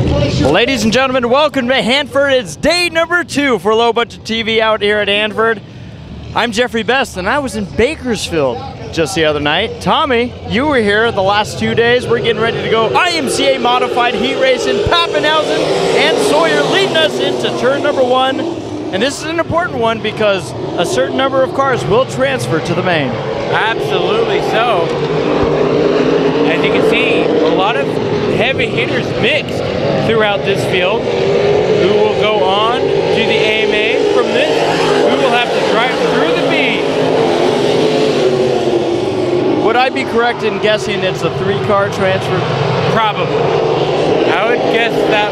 Ladies and gentlemen, welcome to Hanford. It's day number 2 for Low Budget TV out here at Hanford. I'm Jeffrey Best, and I was in Bakersfield just the other night. Tommy, you were here the last 2 days. We're getting ready to go IMCA modified heat race in Pappenhausen, and Sawyer leading us into turn number 1. And this is an important one because a certain number of cars will transfer to the main. Absolutely so. As you can see, a lot of heavy hitters mixed throughout this field who will go on to the AMA. From this, we will have to drive through the B. Would I be correct in guessing it's a 3-car transfer? Probably. I would guess that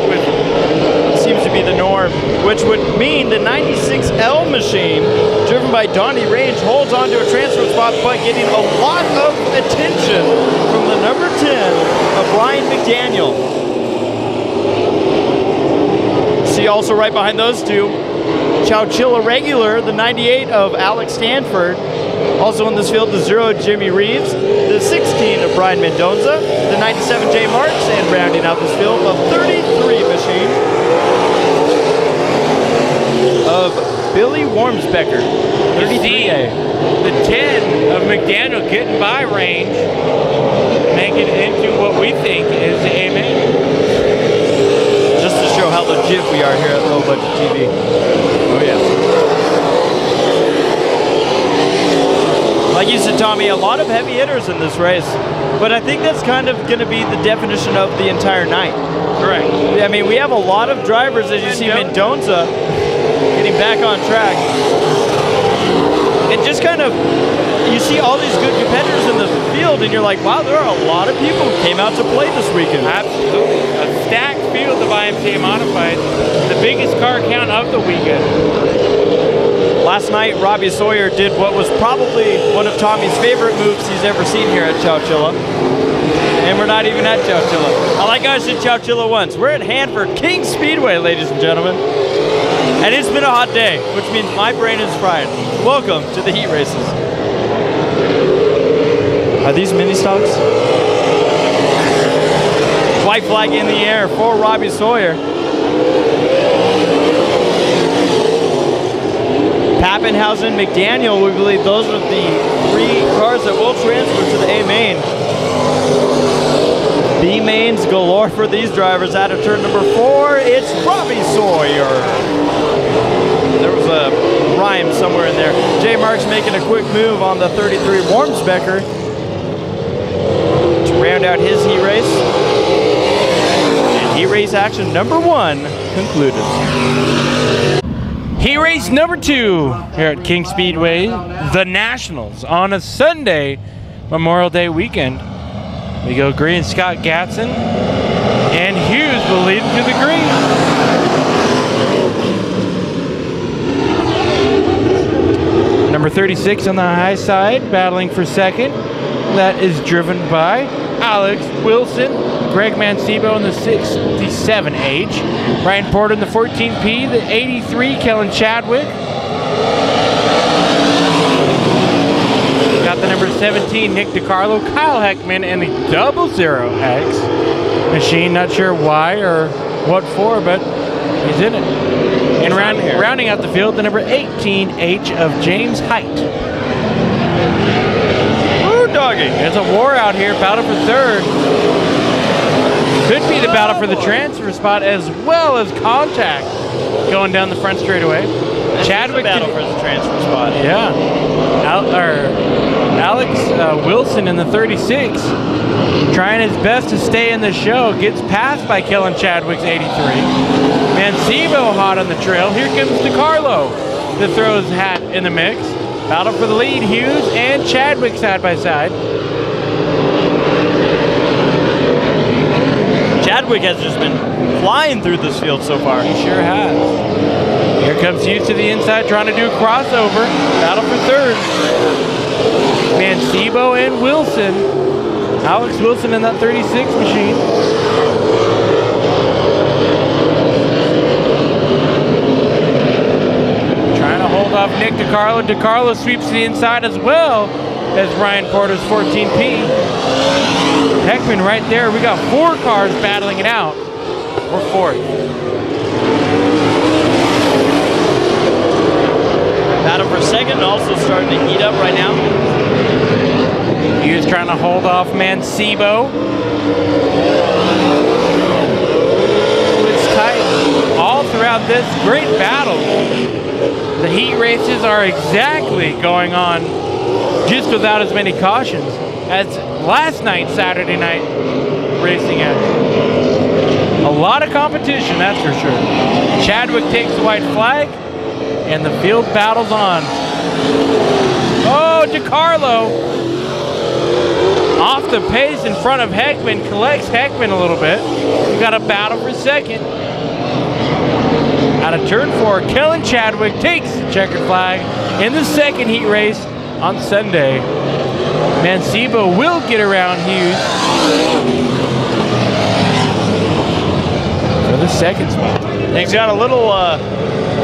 seems to be the norm, which would mean the 96L machine, driven by Donnie Range, holds on to a transfer spot, but getting a lot of attention from the number 10 of Ryan McDaniel. See also right behind those two, Chowchilla regular, the 98 of Alex Stanford. Also in this field, the 0 Jimmy Reeves, the 16 of Brian Mendoza, the 97 Jay Marks, and rounding out this field, the 33 machine of Billy Wormsbecker, 33A. The 10 of McDaniel getting by Range, making it into what we think is the AMA. Just to show how legit we are here at Low Budget TV. Oh yeah. Like you said, Tommy, a lot of heavy hitters in this race, but I think that's kind of going to be the definition of the entire night. Correct. I mean, we have a lot of drivers, as you see Mendoza getting back on track. And just kind of, you see all these good competitors in the field, and you're like, wow, there are a lot of people who came out to play this weekend. Absolutely. A stacked field of IMCA modified, the biggest car count of the weekend. Last night, Robbie Sawyer did what was probably one of Tommy's favorite moves he's ever seen here at Chowchilla. And we're not even at Chowchilla. I like how I said Chowchilla once. We're at Hanford, King Speedway, ladies and gentlemen. And it's been a hot day, which means my brain is fried. Welcome to the heat races. Are these mini stocks? White flag in the air for Robbie Sawyer. Pappenhausen, McDaniel, we believe those are the 3 cars that will transfer to the A main. B mains galore for these drivers. Out of turn number 4, it's Robbie Sawyer. There was a rhyme somewhere in there. Jay Marks making a quick move on the 33 Wormsbecker to round out his heat race. And heat race action number 1 concluded. Heat race number 2 here at King Speedway, the Nationals, on a Sunday Memorial Day weekend. We go green, Scott Gatson, and Hughes will lead to the green. Number 36 on the high side, battling for second. That is driven by Alex Wilson, Greg Mancebo in the 67H, Ryan Porter in the 14P, the 83 Kellen Chadwick. Got the number 17 Nick DiCarlo, Kyle Heckman, and the 00X machine. Not sure why or what for, but he's in it. And rounding out the field, the number 18H of James Height. Doggy. There's a war out here, battle for third. Could be the battle for the transfer spot as well as contact going down the front straightaway. Chadwick battle for the transfer spot. Yeah. Alex Wilson in the 36, trying his best to stay in the show, gets passed by Kellen Chadwick's 83. Mancebo hot on the trail. Here comes DiCarlo that throws his hat in the mix. Battle for the lead, Hughes and Chadwick side by side. Chadwick has just been flying through this field so far. He sure has. Here comes Hughes to the inside, trying to do a crossover. Battle for third. Mancebo and Wilson. Alex Wilson in that 36 machine. Off Nick DiCarlo. DiCarlo sweeps to the inside as well as Ryan Porter's 14P. Heckman right there. We got 4 cars battling it out. or 4th. Battle for second also starting to heat up right now. He was trying to hold off Mancebo. It's tight all throughout this great battle. The heat races are exactly going on just without as many cautions as last night, Saturday night racing action. A lot of competition, that's for sure. Chadwick takes the white flag, and the field battles on. Oh, DeCarlo off the pace in front of Heckman, collects Heckman a little bit. We've got a battle for second. Out of turn 4, Kellen Chadwick takes the checkered flag in the second heat race on Sunday. Mancebo will get around Hughes for the second spot. He's got a little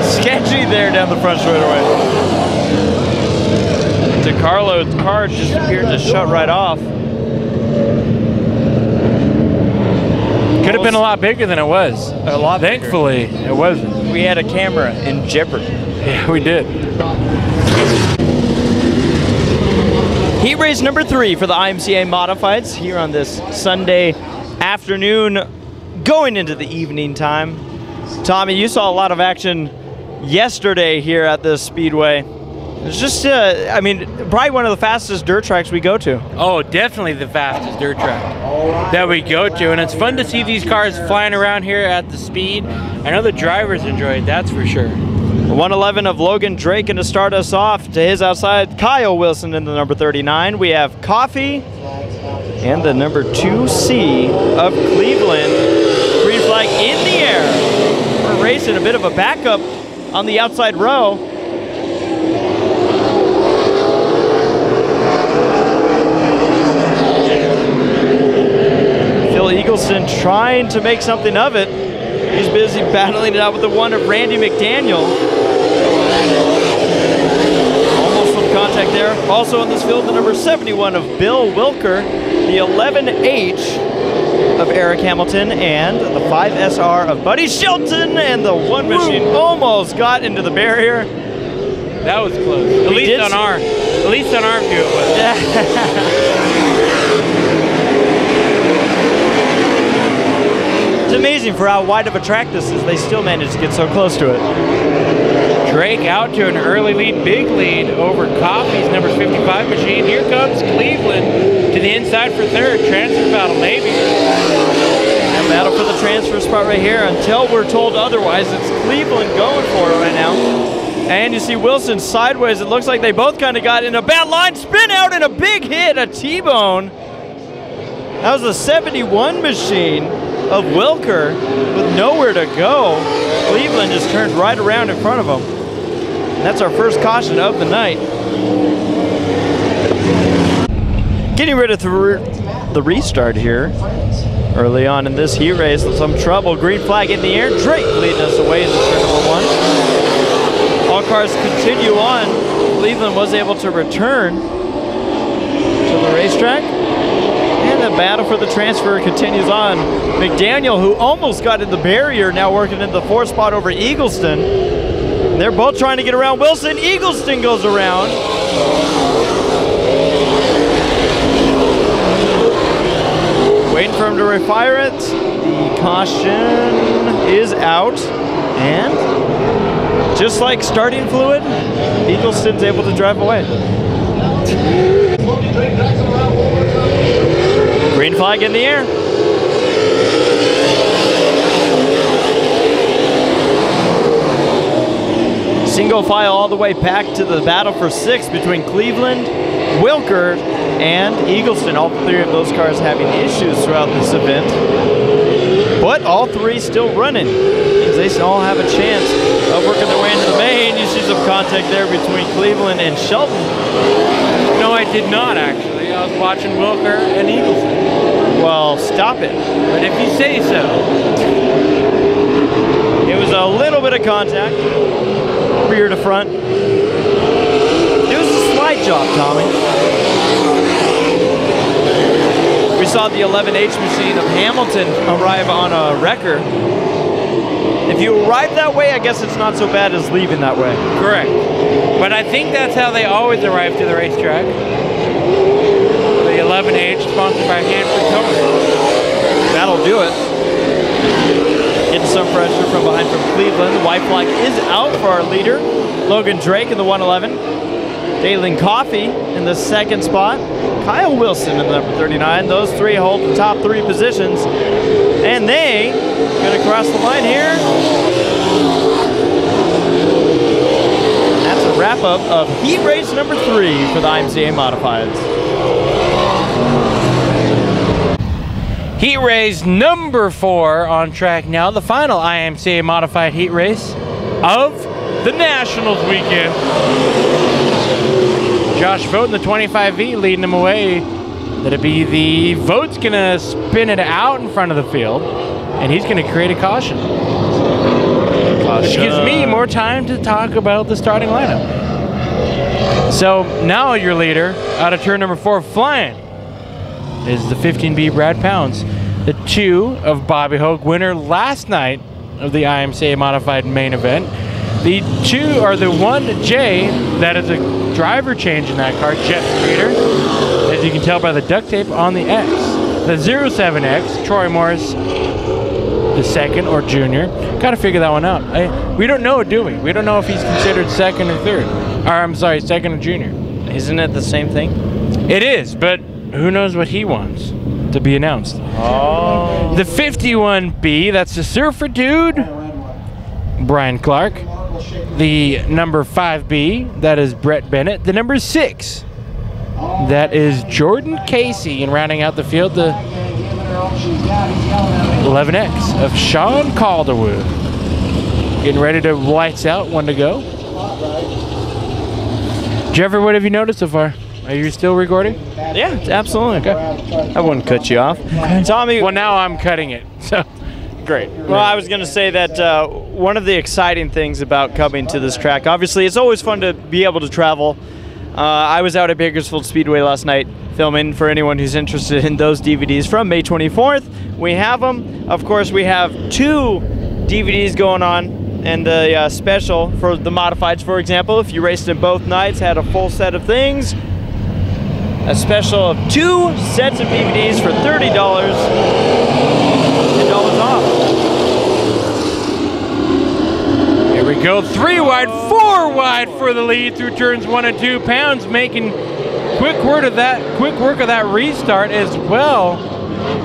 sketchy there down the front straightaway. DeCarlo's car just appeared to shut right off. Could have been a lot bigger than it was. A lot bigger. Thankfully, it wasn't. We had a camera in jeopardy. Yeah, we did. Heat race number 3 for the IMCA Modifieds here on this Sunday afternoon, going into the evening time. Tommy, you saw a lot of action yesterday here at this Speedway. It's just, I mean, probably one of the fastest dirt tracks we go to. Oh, definitely the fastest dirt track that we go to. And it's fun to see these cars flying around here at the speed. I know the drivers enjoy it, that's for sure. 111 of Logan Drake going to start us off. To his outside, Kyle Wilson in the number 39. We have Coffee and the number 2C of Cleveland. Green flag in the air. We're racing a bit of a backup on the outside row. Phil Eagleston trying to make something of it. He's busy battling it out with the one of Randy McDaniel. Almost some contact there. Also in this field, the number 71 of Bill Wilker, the 11H of Eric Hamilton, and the 5SR of Buddy Shelton, and the one machine almost got into the barrier. That was close. At least on our view it was. It's amazing for how wide of a track this is, they still managed to get so close to it. Drake out to an early lead, big lead over Coffee's number 55 machine. Here comes Cleveland to the inside for third. Transfer battle, maybe. And battle for the transfer spot right here until we're told otherwise. It's Cleveland going for it right now. And you see Wilson sideways. It looks like they both kind of got in a bad line. Spin out and a big hit, a T-bone. That was a 71 machine of Wilker with nowhere to go. Cleveland just turned right around in front of him. And that's our first caution of the night. Getting rid of the restart here early on in this heat race. Some trouble. Green flag in the air. Drake leading us away in the turn number 1. All cars continue on. Cleveland was able to return to the racetrack. And the battle for the transfer continues on. McDaniel, who almost got in the barrier, now working in the 4th spot over Eagleston. They're both trying to get around Wilson. Eagleston goes around. Waiting for him to refire it. The caution is out. And just like starting fluid, Eagleston's able to drive away. Green flag in the air. Single file all the way back to the battle for 6th between Cleveland, Wilker, and Eagleston. All 3 of those cars having issues throughout this event. But all 3 still running. Because they all have a chance of working their way into the main. You see some contact there between Cleveland and Shelton. No, I did not actually. I was watching Wilker and Eagleston. Well, stop it. But if you say so. It was a little bit of contact. Rear to front. It was a slide job, Tommy. We saw the 11H machine of Hamilton arrive on a wrecker. If you arrive that way, I guess it's not so bad as leaving that way. Correct. But I think that's how they always arrive to the racetrack. The 11H, sponsored by Hanford Towing. That'll do it. Getting some pressure from behind from Cleveland. The white flag is out for our leader, Logan Drake in the 111. Dalen Coffey in the second spot. Kyle Wilson in the number 39. Those three hold the top three positions. And they gonna cross the line here. That's a wrap up of heat race number 3 for the IMCA Modifieds. Heat race number 4 on track now. The final IMCA Modified heat race of the Nationals weekend. Josh Vogt in the 25V leading him away. That'll be the Vogt's gonna spin it out in front of the field, and he's gonna create a caution. Which gives me more time to talk about the starting lineup. So now your leader out of turn number 4 flying is the 15B Brad Pounds, the 2 of Bobby Hogue, winner last night of the IMCA Modified main event. The 2 or the 1J, that is a driver change in that car, Jet Streeter, as you can tell by the duct tape on the X. The 07X, Troy Morris, the second or junior. Got to figure that one out. We don't know, do we? We don't know if he's considered second or third. Or I'm sorry, second or junior. Isn't it the same thing? It is, but who knows what he wants to be announced. Oh. The 51B, that's the surfer dude, Brian Clark. The number 5B, that is Brett Bennett. The number 6, that is Jordan Casey. And rounding out the field, the 11X of Sean Calderwood. Getting ready to lights out, 1 to go. Jeffrey, what have you noticed so far? Are you still recording? Yeah, absolutely. Okay. I wouldn't cut you off. Tommy. Well, now I'm cutting it. So great. Well, I was going to say that one of the exciting things about coming to this track, obviously, it's always fun to be able to travel. I was out at Bakersfield Speedway last night filming for anyone who's interested in those DVDs from May 24th. We have them. Of course, we have 2 DVDs going on, and the special for the Modifieds, for example, if you raced in both nights, had a full set of things. A special of 2 sets of DVDs for $30. $10 off. Here we go, 3 wide, 4 wide for the lead through turns 1 and 2. Pounds making quick work of that restart, as well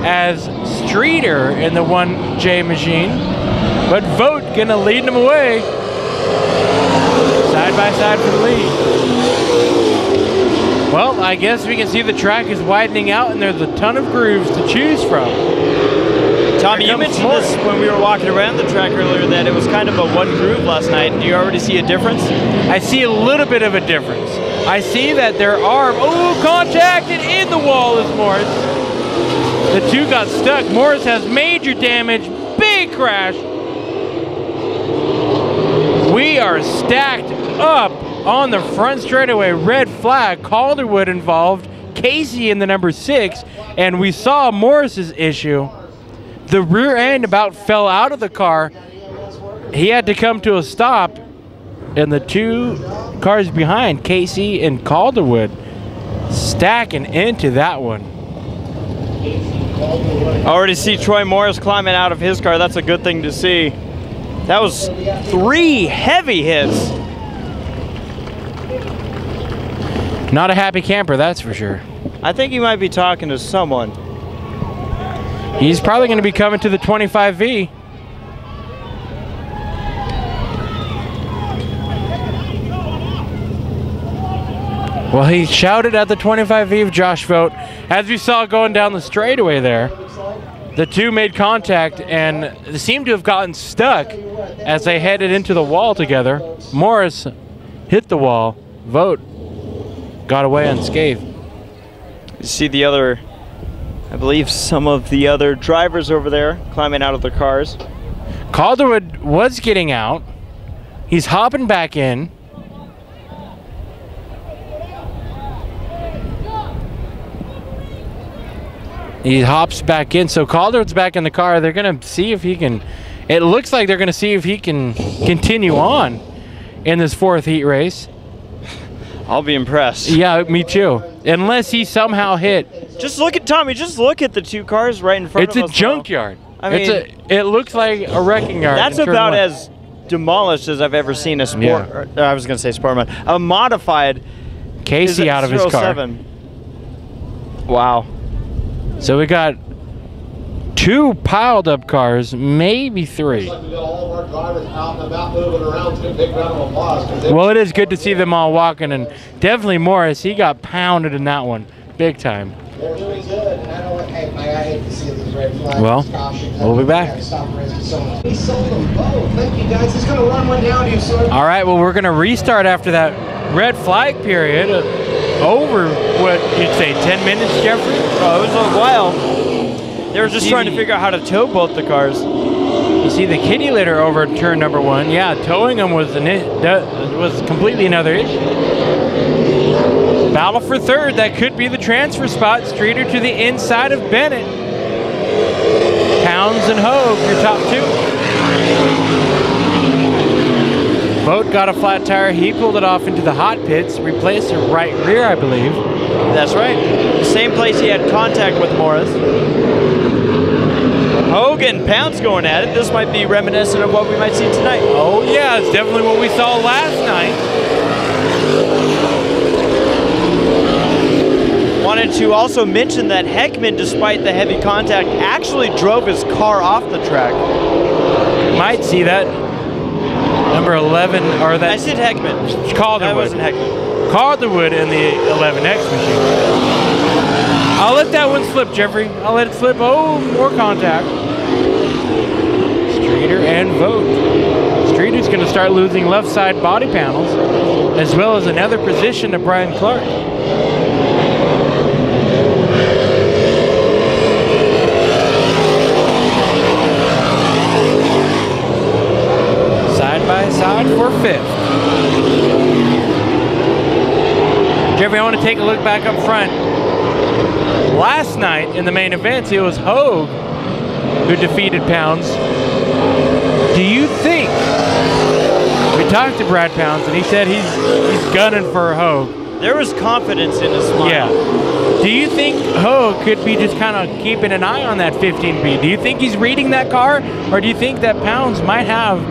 as Streeter in the 1J machine. But Vogt gonna lead him away. Side by side for the lead. Well, I guess we can see the track is widening out and there's a ton of grooves to choose from. Tommy, you mentioned this when we were walking around the track earlier, that it was kind of a 1 groove last night. Do you already see a difference? I see a little bit of a difference. I see that there are, contacted in the wall is Morris. The 2 got stuck. Morris has major damage, big crash. We are stacked up on the front straightaway, red flag, Calderwood involved, Casey in the number 6, and we saw Morris's issue. The rear end about fell out of the car. He had to come to a stop, and the 2 cars behind, Casey and Calderwood, stacking into that one. I already see Troy Morris climbing out of his car. That's a good thing to see. That was 3 heavy hits. Not a happy camper, that's for sure. I think he might be talking to someone. He's probably going to be coming to the 25V. Well, he shouted at the 25V of Josh Vogt. As we saw going down the straightaway there, the 2 made contact and they seemed to have gotten stuck as they headed into the wall together. Morris hit the wall. Vogt got away unscathed. You see the other, I believe some of the other drivers over there climbing out of their cars. Calderwood was getting out. He's hopping back in. He hops back in. So Calderwood's back in the car. They're going to see if he can. It looks like they're going to see if he can continue on in this 4th heat race. I'll be impressed. Yeah, me too. Unless he somehow hit. Just look at Tommy. Just look at the 2 cars right in front of us. It's a junkyard. I mean, it looks like a wrecking yard. That's about as demolished as I've ever seen a sport. Yeah. I was going to say sport mod. A modified. Casey out of his car. Wow. So we got 2 piled up cars, maybe 3. Well, it is good to see them all walking, and definitely Morris, he got pounded in that one, big time. Well, we'll be back. All right, well, we're going to restart after that red flag period. Over, what you'd say, 10 minutes, Jeffrey? Oh, it was a while. They were just trying to figure out how to tow both the cars. You see the kitty litter over turn number 1. Yeah, towing them was completely another issue. Battle for 3rd. That could be the transfer spot. Streeter to the inside of Bennett. Pounds and Hogue, your top 2. Vogt got a flat tire. He pulled it off into the hot pits, replaced the right rear, I believe. That's right. The same place he had contact with Morris. Hogue and Pounds going at it. This might be reminiscent of what we might see tonight. Oh yeah, it's definitely what we saw last night. Wanted to also mention that Heckman, despite the heavy contact, actually drove his car off the track. Might see that. Number 11, or that. I said Heckman. Calderwood. That wasn't Heckman. Calderwood in the 11X machine. I'll let that one slip, Jeffrey. I'll let it slip. Oh, more contact. Streeter and Vogt. Streeter's going to start losing left side body panels, as well as another position to Brian Clark. Side for 5th. Jeffrey, I want to take a look back up front. Last night in the main event, it was Hogue who defeated Pounds. Do you think, we talked to Brad Pounds and he said he's gunning for Hogue. There was confidence in his smile. Yeah. Do you think Hogue could be just kind of keeping an eye on that 15B? Do you think he's reading that car, or do you think that Pounds might have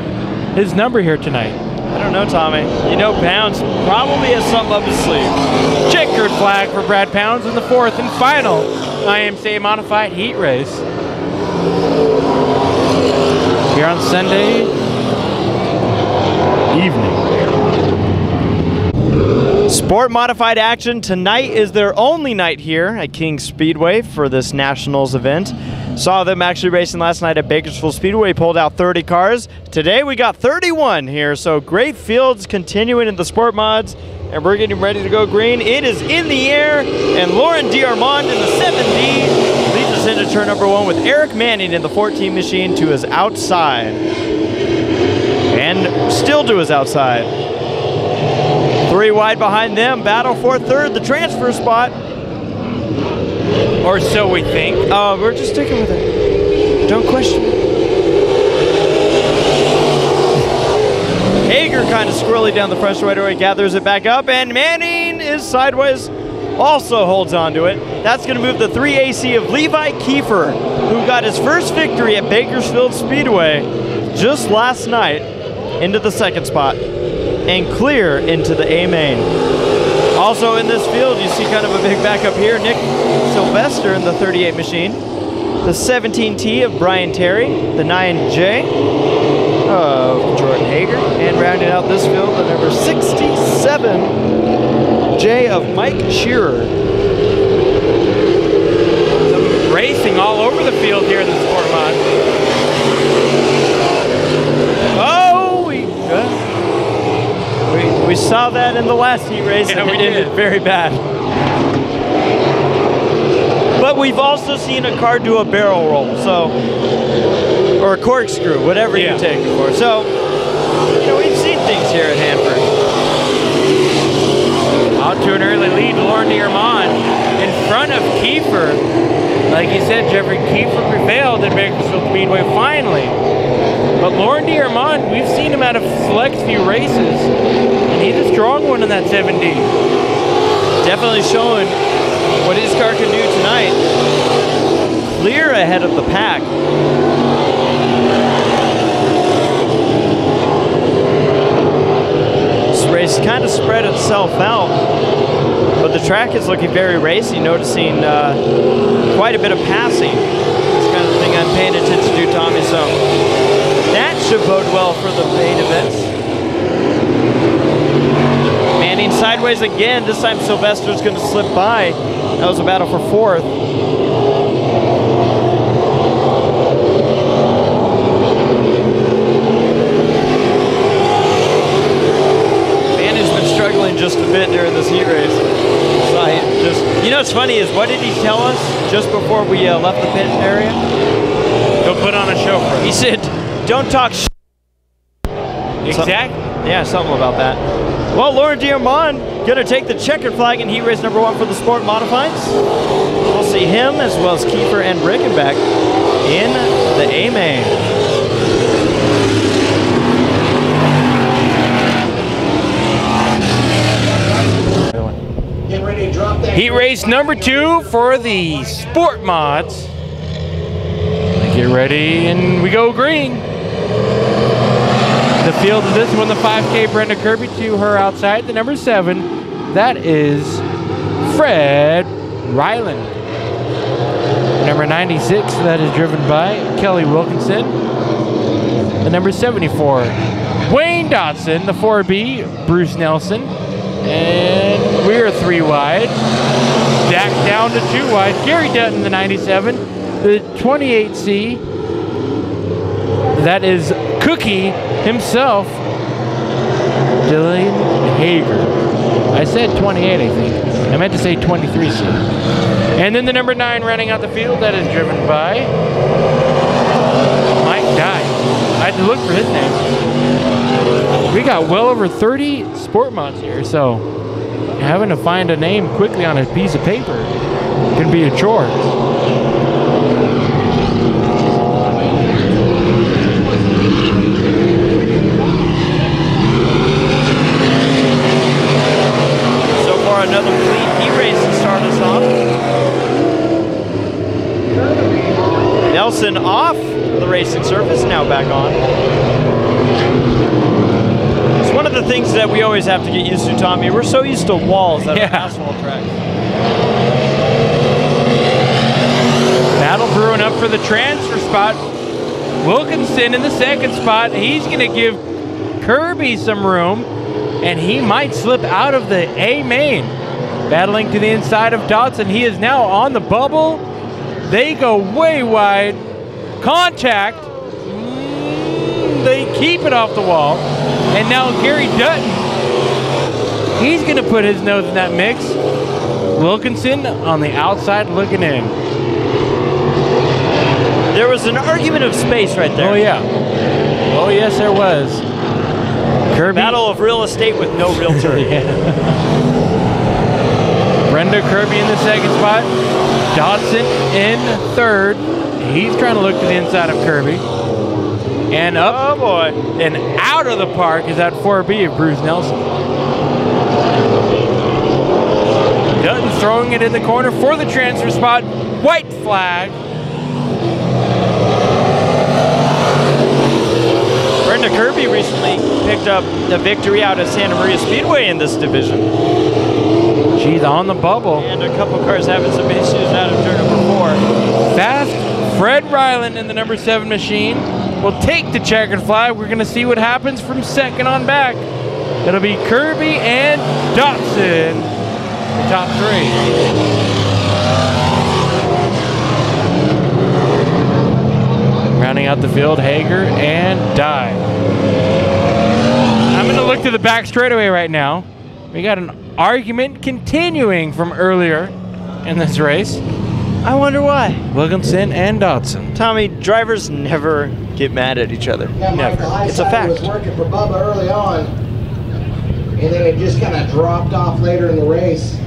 his number here tonight? I don't know, Tommy. You know, Pounds probably has something up his sleeve. Checkered flag for Brad Pounds in the 4th and final IMCA modified heat race. Here on Sunday evening. Sport modified action tonight is their only night here at King Speedway for this Nationals event. Saw them actually racing last night at Bakersfield Speedway, pulled out 30 cars. Today we got 31 here, so great fields continuing in the sport mods, and we're getting ready to go green. It is in the air, and Lauren D'Armond in the 7D leads us into turn number 1 with Eric Manning in the 14 machine to his outside. And still to his outside. 3 wide behind them, battle for 3rd, the transfer spot. Or so we think. We're just sticking with it. Don't question it. Hager kind of squirrely down the front straightaway, gathers it back up, and Manning is sideways, also holds on to it. That's going to move the 3AC of Levi Kiefer, who got his first victory at Bakersfield Speedway just last night, into the 2nd spot and clear into the A main. Also in this field, you see kind of a big backup here. Nick Sylvester in the 38 machine. The 17T of Brian Terry. The 9J of Jordan Hager. And rounding out this field, the number 67J of Mike Shearer. Some racing all over the field here in the sport mod. We saw that in the last heat race, and it ended very bad. But we've also seen a car do a barrel roll, so, or a corkscrew, whatever you take it for. So, you know, we've seen things here at Hanford. Out to an early lead, Lauren D'Armond in in front of Kiefer. Like you said, Jeffrey, Kiefer prevailed at Bakersfield Speedway finally. But Lauren D'Armond, we've seen him at a select few races, and he's a strong one in that 7D. Definitely showing what his car can do tonight. Clear ahead of the pack. This race kind of spread itself out, but the track is looking very racy, noticing quite a bit of passing. This kind of thing I'm paying attention to, Tommy, so that should bode well for the main events. Manning sideways again. This time Sylvester's going to slip by. That was a battle for fourth. Manning's been struggling just a bit during this heat race. So you know what's funny is, what did he tell us just before we left the pit area? Go put on a show for us. He said, don't talk shit. Exactly. Yeah, something about that. Well, Lauren D'Armond gonna take the checkered flag in heat race number 1 for the Sport Modifieds. We'll see him as well as Kiefer and Rickenback in the A-Main. Heat race number 2 for the Sport Mods. Get ready, and we go green. The field of this one, the 5K, Brenda Kirby to her outside. The number 7, that is Fred Ryland. Number 96, that is driven by Kelly Wilkinson. The number 74, Wayne Dotson. The 4B, Bruce Nelson. And we're 3 wide. Back down to 2 wide. Gary Dutton, the 97. The 28C, that is Cookie himself, Dylan Hager. I said 28, I think. I meant to say 23C. And then the number 9 running out the field, that is driven by Mike Dye. I had to look for his name. We got well over 30 sport mods here, so having to find a name quickly on a piece of paper can be a chore. Another clean heat race to start us off. Nelson off the racing surface, now back on. It's one of the things that we always have to get used to, Tommy. We're so used to walls that are asphalt tracks. Battle brewing up for the transfer spot. Wilkinson in the 2nd spot. He's going to give Kirby some room, and he might slip out of the A-Main. Battling to the inside of Dotson. He is now on the bubble. They go way wide. Contact. They keep it off the wall. And now Gary Dutton, he's going to put his nose in that mix. Wilkinson on the outside looking in. There was an argument of space right there. Oh, yeah. Oh, yes, there was. Kirby. Battle of real estate with no realtor. Brenda Kirby in the 2nd spot. Dodson in 3rd. He's trying to look to the inside of Kirby. And up. Oh boy. And out of the park is that 4B of Bruce Nelson. Dutton throwing it in the corner for the transfer spot. White flag. Brenda Kirby recently picked up the victory out at Santa Maria Speedway in this division. She's on the bubble. And a couple cars having some issues out of turn number 4. Fast Fred Ryland in the number 7 machine will take the checkered flag. We're going to see what happens from 2nd on back. It'll be Kirby and Dotson, the top 3. Rounding out the field, Hager and Dye. I'm going to look to the back straightaway right now. We got an argument continuing from earlier in this race. I wonder why. Wilkinson and Dotson. Tommy, drivers never get mad at each other. Yeah, Never. It's a fact. I was working for Bubba early on, and then it just kind of dropped off later in the race.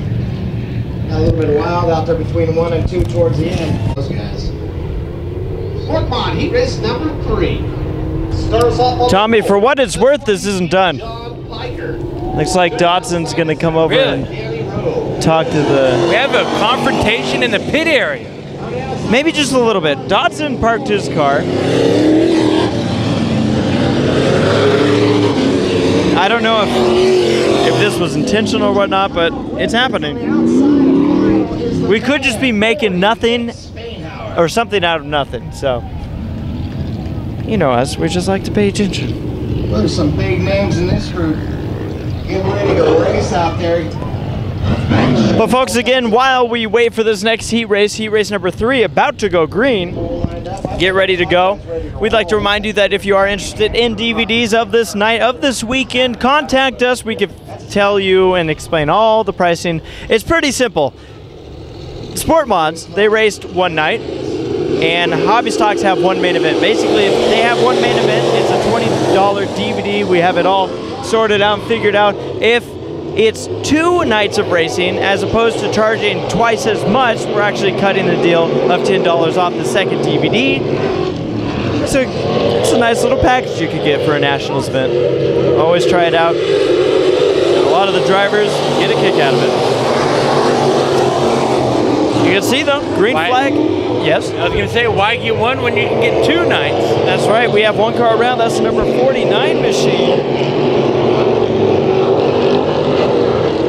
Got a little bit of wild out there between 1 and 2 towards the end. Those guys. Sport Mod, heat race number 3. Start us off on Tommy, for what it's worth, this isn't done. John Piker. Looks like Dodson's gonna come over Really? and talk to the. We have a confrontation in the pit area. Maybe just a little bit. Dodson parked his car. I don't know if this was intentional or whatnot, but it's happening. We could just be making nothing or something out of nothing. So, you know us, we just like to pay attention. There's some big names in this group. Get ready to go race out there. But folks, again, while we wait for this next heat race number 3, about to go green, get ready to go. We'd like to remind you that if you are interested in DVDs of this night, of this weekend, contact us. We can tell you and explain all the pricing. It's pretty simple. Sport Mods, they raced one night, and Hobby Stocks have one main event. Basically, if they have one main event, it's a $20 DVD. We have it all sorted out and figured out. If it's 2 nights of racing, as opposed to charging twice as much, we're actually cutting the deal of $10 off the second DVD. It's a nice little package you could get for a Nationals event. Always try it out. A lot of the drivers get a kick out of it. You can see them, green flag. Yes? I was going to say, why get one when you can get 2 nights? That's right, we have one car around. That's the number 49 machine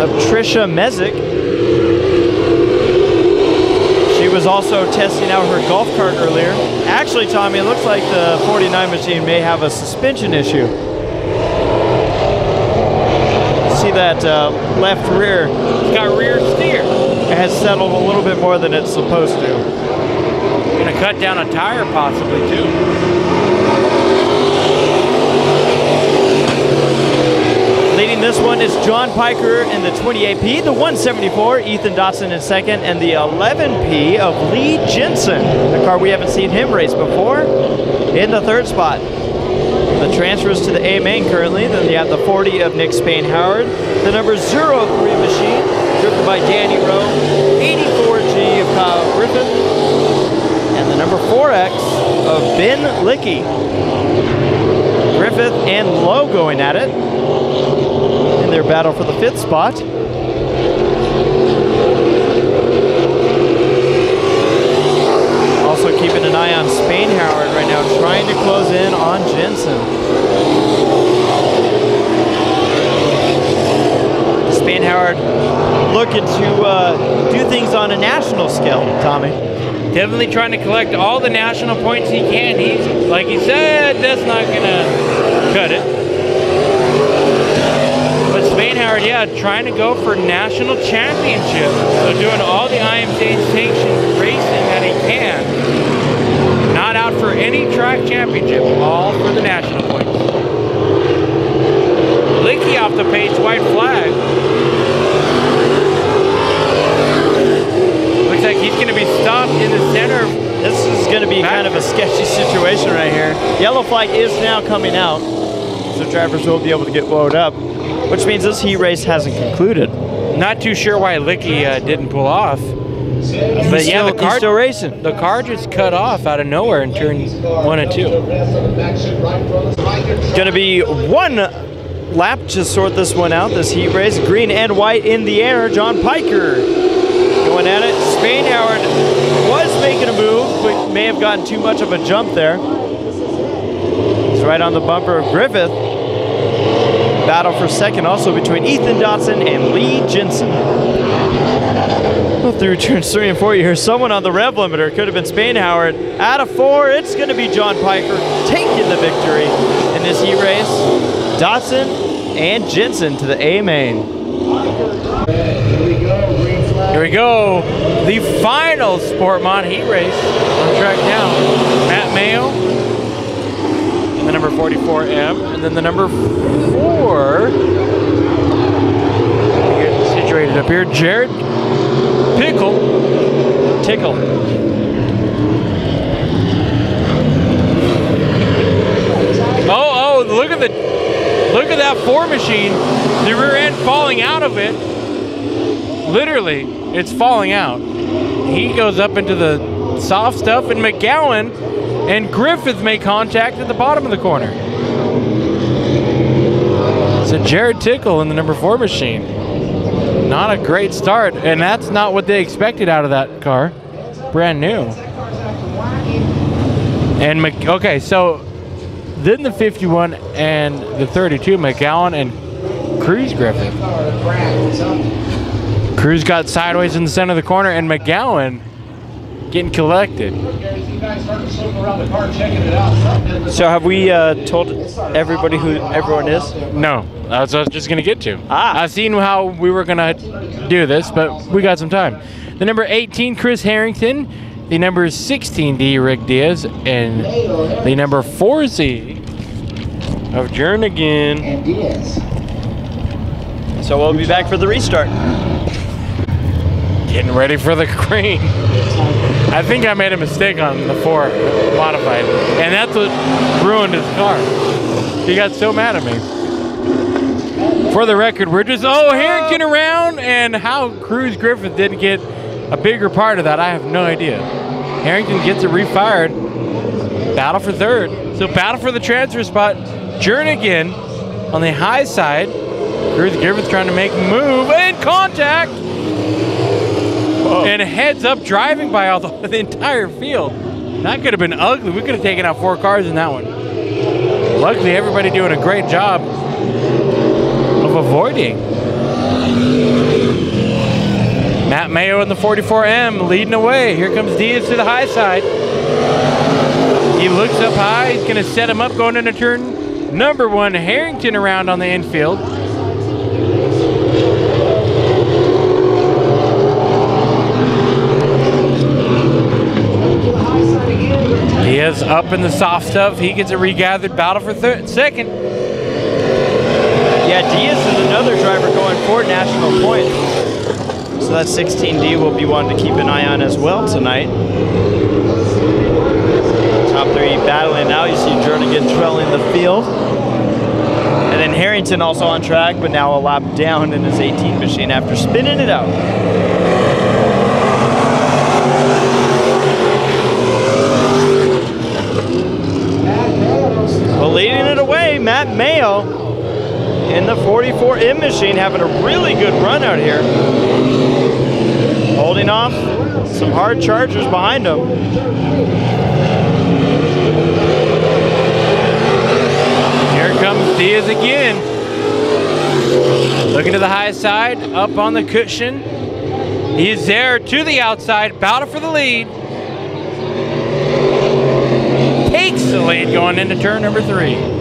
of Trisha Mezek. She was also testing out her golf cart earlier. Actually, Tommy, it looks like the 49 machine may have a suspension issue. See that left rear? It's got rear steer. It has settled a little bit more than it's supposed to. Gonna cut down a tire possibly too. Leading this one is John Piker in the 28P, the 174, Ethan Dotson in second, and the 11P of Lee Jensen, a car we haven't seen him race before, in the 3rd spot. The transfers to the A main currently. Then you have the 40 of Nick Spain-Howard, the number 03 machine, driven by Danny Rowe, 84G of Kyle Griffin, and the number 4X of Ben Lickey. Griffith and Lowe going at it in their battle for the 5th spot. Also keeping an eye on Spain-Howard right now, trying to close in on Jensen. Spain-Howard looking to do things on a national scale, Tommy. Definitely trying to collect all the national points he can. He's, like he said, that's not gonna cut it. But Spain-Howard, yeah, trying to go for national championship. So doing all the IMCA sanctioned racing that he can. Not out for any track championship, all for the national points. Lickey off the pace, white flag. Looks like he's gonna be stopped in the center. This is gonna be kind of a sketchy situation right here. Yellow flag is now coming out, so drivers will be able to get woed up, which means this heat race hasn't concluded. Not too sure why Lickey didn't pull off. But yeah, the car still racing. The car just cut off out of nowhere in turn 1 and 2. It's gonna be one lap to sort this one out, this heat race. Green and white in the air. John Piker going at it. Spain-Howard was making a move, but may have gotten too much of a jump there. He's right on the bumper of Griffith. Battle for second also between Ethan Dotson and Lee Jensen. Well, through turns 3 and 4, you hear someone on the rev limiter. Could have been Spain-Howard. Out of 4, it's going to be John Piker taking the victory in this heat race. Dotson and Jensen to the A main. Here we go. The final Sportmont heat race on track down. Matt Mayo, and the number 44M, and then the number 4. Get situated up here. Jared Tickle. Oh, look at that 4 machine. The rear end falling out of it. literally, it's falling out. He goes up into the soft stuff, and McGowan and Griffith make contact at the bottom of the corner. So Jared Tickle in the number 4 machine. Not a great start, and that's not what they expected out of that car. Brand new. And okay, so then the 51 and the 32, McGowan and Cruz Griffith. Cruz got sideways in the center of the corner, and McGowan getting collected. So have we told everybody who everyone is? No, that's what I was just gonna get to. Ah. I've seen how we were gonna do this, but we got some time. The number 18, Chris Harrington. The number 16D, Rick Diaz. And the number 4Z of Jernigan. And Diaz. So we'll be back for the restart. Getting ready for the green. I think I made a mistake on the 4 modified, and that's what ruined his car. He got so mad at me. For the record, we're just, Harrington around, and how Cruz Griffith didn't get a bigger part of that, I have no idea. Harrington gets it refired. Battle for 3rd. So battle for the transfer spot. Jernigan on the high side. Cruz Griffith trying to make a move, and contact! Whoa. And heads up, driving by all the entire field. That could have been ugly. We could have taken out 4 cars in that one. Luckily, everybody doing a great job of avoiding. Matt Mayo in the 44M leading away. Here comes Diaz to the high side. He looks up high. He's going to set him up going into turn number 1. Harrington around on the infield. Diaz up in the soft stuff. He gets it regathered. Battle for 2nd. Yeah, Diaz is another driver going for national points. So that 16D will be one to keep an eye on as well tonight. Top 3 battling now. You see Jernigan trailing the field. And then Harrington also on track, but now a lap down in his 18 machine after spinning it out. Well, leading it away, Matt Mayo in the 44M machine, having a really good run out here. Holding off some hard chargers behind him. Here comes Diaz again. Looking to the high side, up on the cushion. He's there to the outside, battle for the lead. Takes the lead going into turn number 3.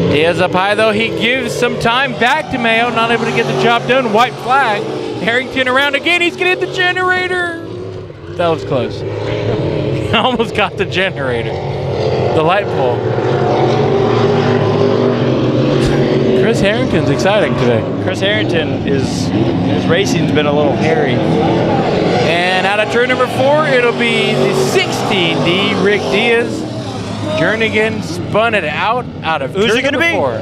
Diaz up high though, he gives some time back to Mayo, not able to get the job done. White flag. Harrington around again, he's gonna hit the generator. That was close. He almost got the generator. The light pole. Chris Harrington's exciting today. Chris Harrington, his racing's been a little hairy. And out of turn number 4, it'll be the 16D, Rick Diaz. Jernigan spun it out of Who's turn it gonna number be? 4.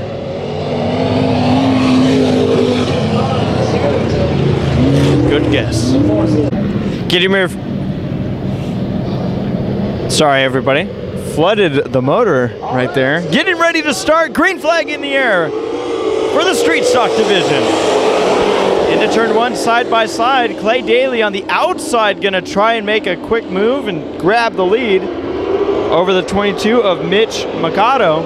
Good guess. Get him here. Sorry, everybody. Flooded the motor right there. Getting ready to start. Green flag in the air for the street stock division. Into turn 1, side by side. Clay Daly on the outside gonna try and make a quick move and grab the lead over the 22 of Mitch Mikado.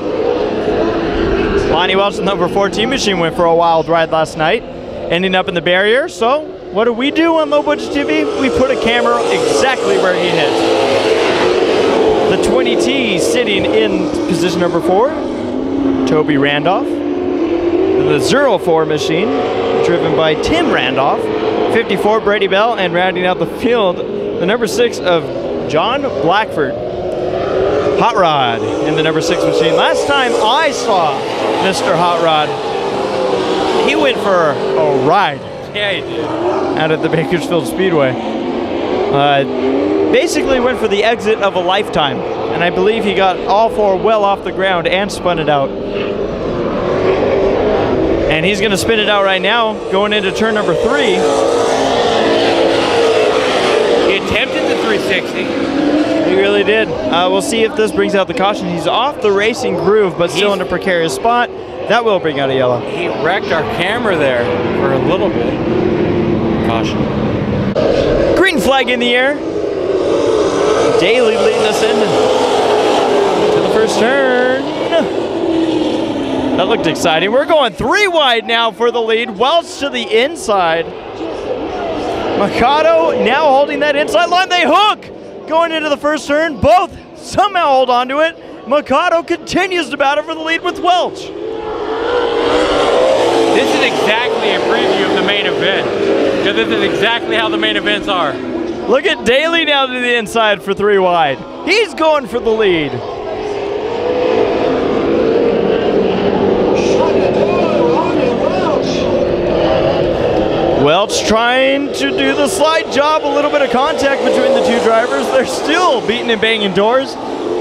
Lonnie Welch, the number 14 machine, went for a wild ride last night, ending up in the barrier. So what do we do on Low Budget TV? We put a camera exactly where he hit. The 20T sitting in position number 4, Toby Randolph. The 04 machine, driven by Tim Randolph. 54, Brady Bell, and rounding out the field, the number 6 of John Blackford. Hot Rod in the number 6 machine. Last time I saw Mr. Hot Rod, he went for a ride. Yeah, he did. Out at the Bakersfield Speedway. Basically went for the exit of a lifetime. And I believe he got all 4 well off the ground and spun it out. And he's going to spin it out right now, going into turn number 3. He attempted the 360. He really did. We'll see if this brings out the caution. He's off the racing groove, but still in a precarious spot. That will bring out a yellow. He wrecked our camera there for a little bit. Caution. Green flag in the air. Daly leading us in to the first turn. That looked exciting. We're going 3 wide now for the lead. Welch to the inside. Mikado now holding that inside line. They hook going into the first turn. Both somehow hold on to it. Mikado continues to battle for the lead with Welch. This is exactly a preview of the main event, because this is exactly how the main events are. Look at Daly now to the inside for 3 wide. He's going for the lead. Welch trying to do the slide job, a little bit of contact between the 2 drivers. They're still beating and banging doors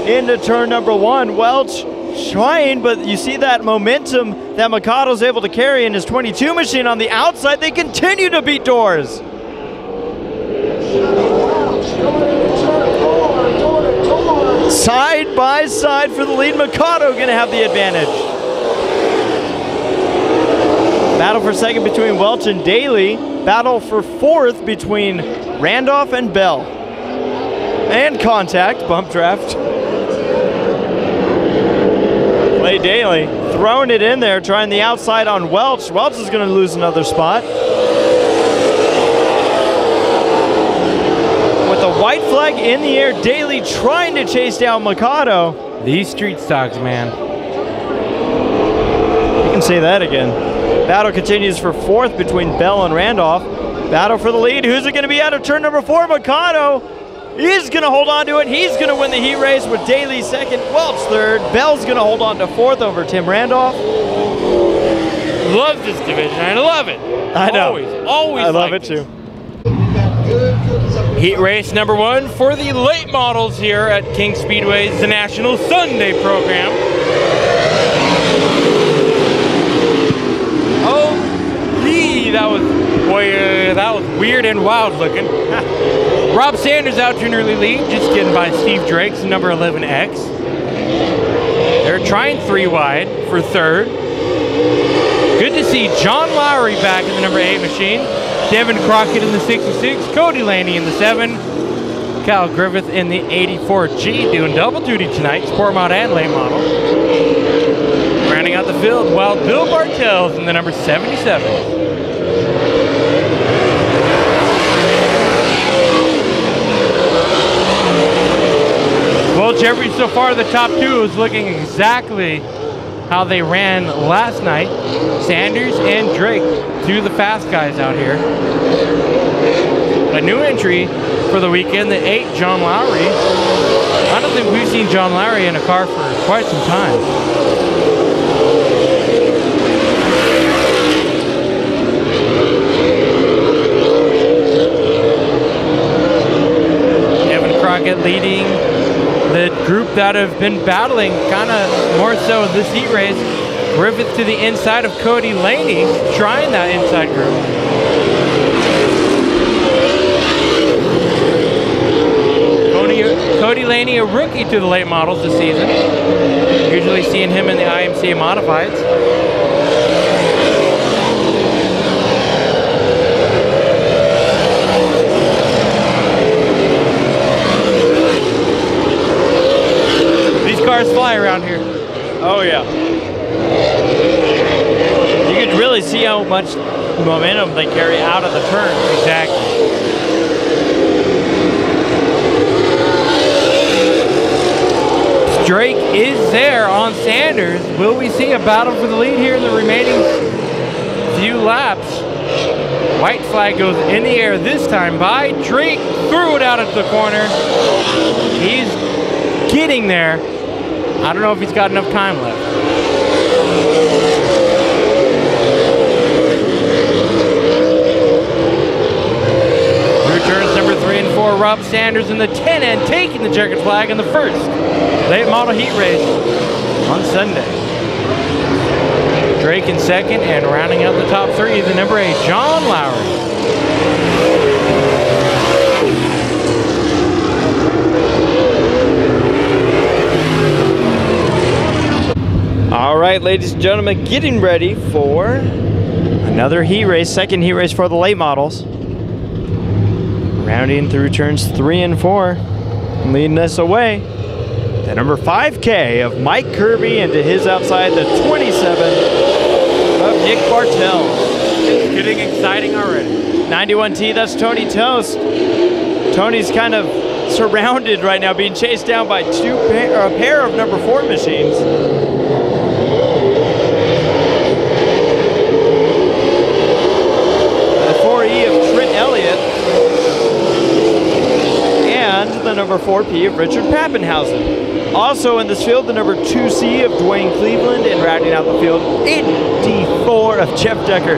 into turn number 1. Welch trying, but you see that momentum that Mikado's able to carry in his 22 machine on the outside. They continue to beat doors. Side by side for the lead. Mikado gonna have the advantage. Battle for second between Welch and Daly. Battle for fourth between Randolph and Bell. And contact, bump draft. Play Daly, throwing it in there, trying the outside on Welch. Welch is gonna lose another spot. With the white flag in the air, Daly trying to chase down Mikado. These street stocks, man. You can say that again. Battle continues for fourth between Bell and Randolph. Battle for the lead. Who's it going to be out of turn number 4? Mikado. He's going to hold on to it. He's going to win the heat race with Daly second, Welch third. Bell's going to hold on to fourth over Tim Randolph. Love this division. I love it. I know. Always I love it too. Heat race number 1 for the late models here at King Speedway's the National Sunday program. That was weird and wild looking. Rob Sanders out to an early lead, just getting by Steve Drake's number 11X. They're trying 3 wide for third. Good to see John Lowry back in the number 8 machine. Devin Crockett in the 66, Cody Laney in the 7, Cal Griffith in the 84G doing double duty tonight, sport mod and late model. Rounding out the field, while Bill Bartels in the number 77. Well, Jeffrey, so far the top 2 is looking exactly how they ran last night. Sanders and Drake, 2 of the fast guys out here. A new entry for the weekend, the 8, John Lowry. I don't think we've seen John Lowry in a car for quite some time. Devin Crockett leading the group that have been battling kind of more so this heat race. Griffith to the inside of Cody Laney, trying that inside group. Cody Laney, a rookie to the late models this season. Usually seeing him in the IMCA modifieds. Cars fly around here. Oh yeah. You could really see how much momentum they carry out of the turn. Exactly. Drake is there on Sanders. Will we see a battle for the lead here in the remaining few laps? White flag goes in the air this time by Drake. Threw it out at the corner. He's getting there. I don't know if he's got enough time left. Through turns number 3 and 4, Rob Sanders in the 10 and taking the checkered flag in the first late model heat race on Sunday. Drake in second, and rounding out the top three, the number 8, John Lowry. All right, ladies and gentlemen, getting ready for another heat race, second heat race for the late models. Rounding through turns 3 and 4, leading us away, the number 5K of Mike Kirby, and to his outside, the 27 of Nick Bartel. It's getting exciting already. 91T, that's Tony Toast. Tony's kind of surrounded right now, being chased down by a pair of number 4 machines. The 4E of Trent Elliott. And the number 4P of Richard Pappenhausen. Also in this field, the number 2C of Dwayne Cleveland, and rounding out the field, 84 of Jeff Decker.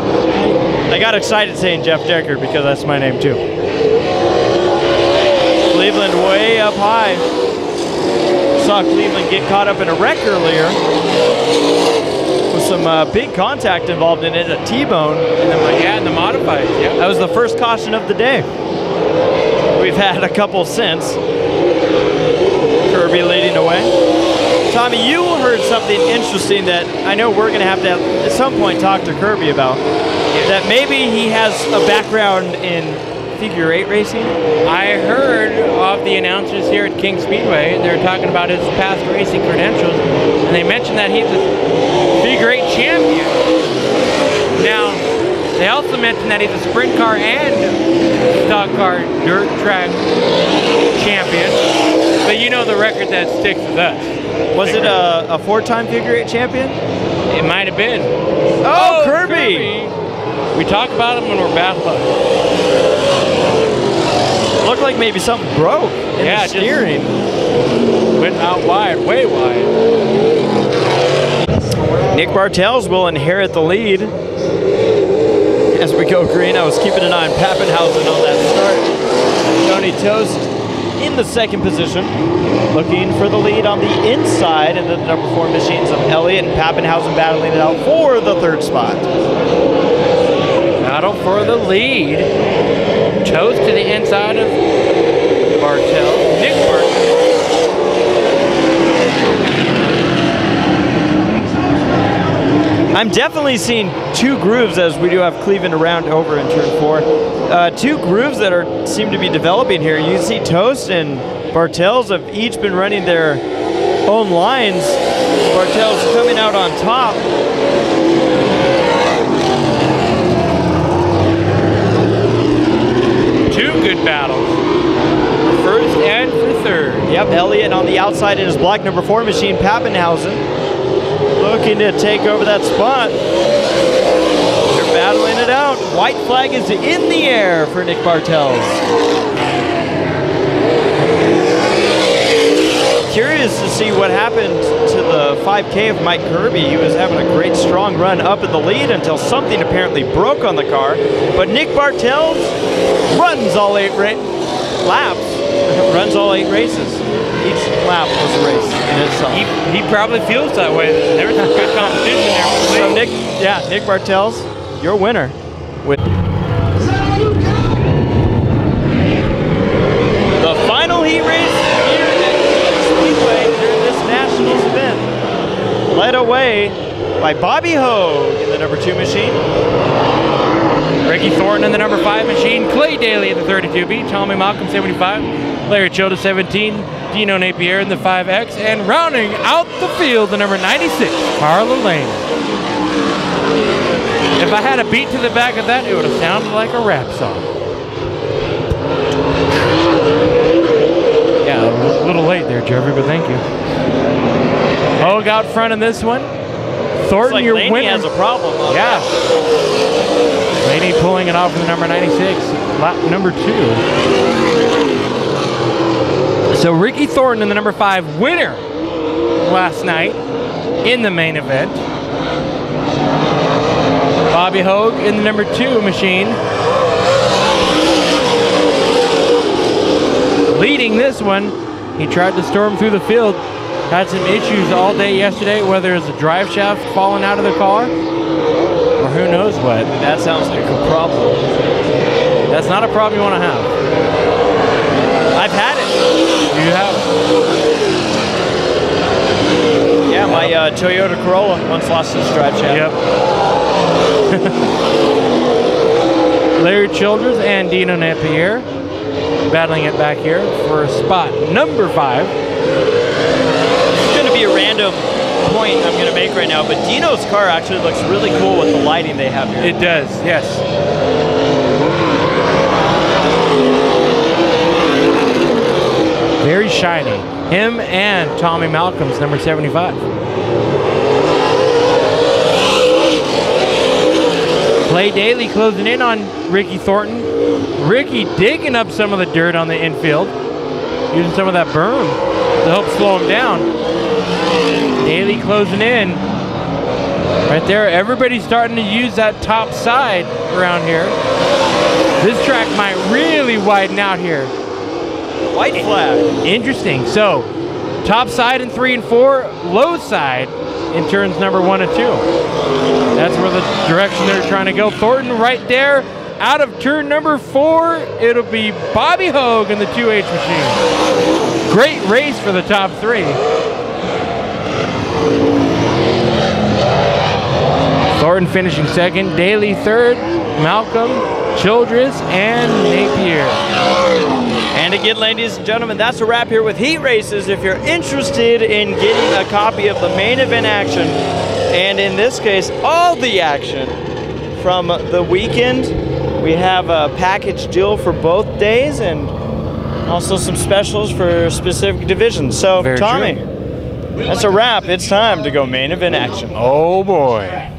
I got excited saying Jeff Decker because that's my name too. Cleveland way up high. Saw Cleveland get caught up in a wreck earlier with some big contact involved in it, a T-bone. In the modifieds, yeah. That was the first caution of the day. We've had a couple since. Kirby leading away. Tommy, you heard something interesting that I know we're going to have to at some point talk to Kirby about. That maybe he has a background in figure 8 racing? I heard of the announcers here at King Speedway. They were talking about his past racing credentials, and they mentioned that he's a figure 8 champion. Now, they also mentioned that he's a sprint car and stock car dirt track champion. But you know the record that sticks with us. Was it a 4-time figure 8 champion? It might have been. Oh, Kirby! We talk about him when we're bad luck. Looked like maybe something broke in the steering. Went out wide, way wide. Nick Bartels will inherit the lead. As we go green, I was keeping an eye on Pappenhausen on that start. Tony Toast in the second position, looking for the lead on the inside, and the number 4 machines of Elliott and Pappenhausen battling it out for the 3rd spot. Battle for the lead. Toast to the inside of Bartel. Nick Bartel. I'm definitely seeing 2 grooves, as we do have Cleveland around over in turn 4. 2 grooves that seem to be developing here. You see Toast and Bartels have each been running their own lines. Bartels coming out on top. Good battles. For 1st and for 3rd. Yep, Elliott on the outside in his black number 4 machine, Pappenhausen, looking to take over that spot. They're battling it out. White flag is in the air for Nick Bartels. Curious to see what happened to the 5K of Mike Kirby. He was having a great strong run up in the lead until something apparently broke on the car. But Nick Bartels runs all 8 laps, runs all 8 races. Each lap was a race in itself. He probably feels that way. There was some good competition there. So Nick Bartels, your winner. With the final heat race here at Speedway during this Nationals event, led away by Bobby Hogue in the number 2 machine. Ricky Thornton in the number 5 machine, Clay Daly in the 32B, Tommy Malcolm 75, Larry Childa 17, Dino Napier in the 5X, and rounding out the field, the number 96, Carla Lane. If I had a beat to the back of that, it would have sounded like a rap song. Yeah, a little late there, Jeffrey, but thank you. Hogue out front in this one. Thornton, like your Laney winner. has a problem. Yeah. Laney pulling it off with the number 96, lap number 2. So Ricky Thornton in the number 5 winner last night in the main event. Bobby Hogue in the number 2 machine. Leading this one, he tried to storm through the field, Had some issues all day yesterday, whether it's a drive shaft falling out of the car or who knows what. That sounds like a problem. That's not a problem you want to have. I've had it. You have. Yeah, my Toyota Corolla once lost its drive shaft. Yep. Larry Childress and Dino Napier battling it back here for spot number 5. It's going to be a random point I'm going to make right now, but Dino's car actually looks really cool with the lighting they have here. It does, yes. Very shiny. Him and Tommy Malcolm's number 75. Clay Daly closing in on Ricky Thornton. Ricky digging up some of the dirt on the infield, using some of that berm to help slow him down. Daly closing in. Right there, everybody's starting to use that top side around here. This track might really widen out here. White flag. Interesting. So, top side in 3 and 4, low side in turns number 1 and 2. That's where the direction they're trying to go. Thornton right there. Out of turn number 4, it'll be Bobby Hogue in the 2H machine. Great race for the top 3. Thornton finishing second, Daly third, Malcolm, Childress, and Napier. And again, ladies and gentlemen, that's a wrap here with Heat Races. If you're interested in getting a copy of the main event action, and in this case, all the action from the weekend, we have a package deal for both days and also some specials for specific divisions. So, Very Tommy, true. That's a wrap. It's time to go main event action. Oh boy.